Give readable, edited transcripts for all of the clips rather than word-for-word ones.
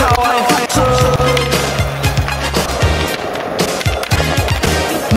power i huset.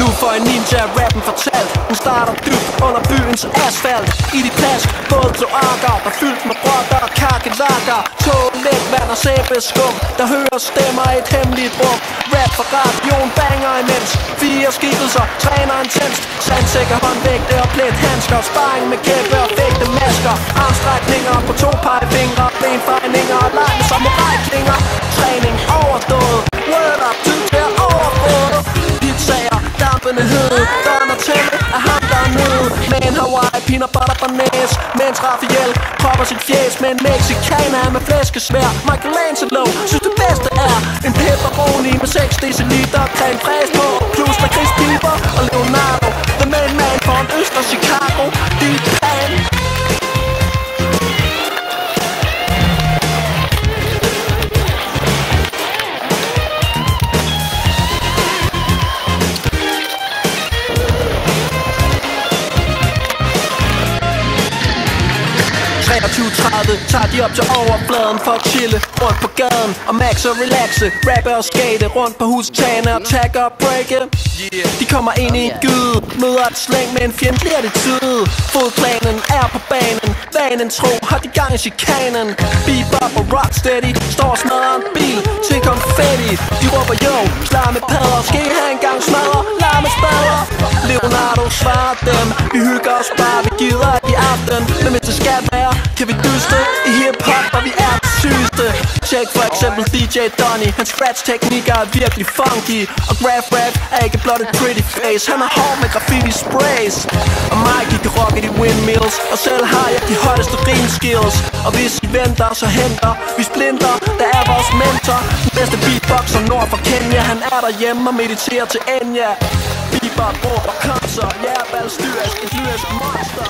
Nu får en ninja rappen fortalt. Hun starter dybt under byens asfalt. I de plask, både kloakker, der fyldt med rotter og kakelakker. Tog, let vand og sæbeskum. Der hører stemmer i et hemmeligt rum. Rap for radion banger imens. 4 skikkelser, træner intenst. Sandsækker, håndvægte og plet handsker. Sparring med kæppe og fægte masker. Armstrækninger på 2 pegefingre. Benfejninger og leg med samurai-klinger. Træning overdået. Word up, tid til at overføre. Pizzaer, dampende hede. Døren og tælle er ham der er nede. Med en Hawaii, peanut butter banæs. Mens Raphael propper sit fjæs med en mexikaner med flæskesvær. Michelangelo synes det bedste er en pepperoni med 6 deciliter creme fraise på. Plus med Chris Piper og Leonardo. The main man for en Øster Chicago. Deep pan. Tager de op til overfladen for at chille rundt på gaden og max og relaxe, rappe og skate rundt på hustagene og tagge og breake. De kommer ind i et gyde, møder et slæng med en fjendtlig attitude. Fodplanen er på banen, vanen tro har de gang i chikanen. Bebop og rocksteady står og smadrer en bil til konfetti. De råber yo, slag med padder, skal I have en gang smadre, larm med spader. Leonardo svarer dem, vi hygger os bare, vi gider i aften. Men hvis det skal være, kan vi dyste i hip-hop, og vi er det sygeste. Tjek for eksempel DJ Donny, hans scratch-teknikker er virkelig funky. Og Graph Rap er ikke blot et pretty face, han er hård med graffiti sprays. Og Mike kan rocke de windmills, og selv har jeg de hotteste rimskills. Og hvis I venter, så henter vi Splinter, der er vores mentor. Den bedste beatboxer nord for Kenya, han er derhjemme og mediterer til Enya. Bebop, råb og konser, ja, balstyrisk, et lyrisk monster.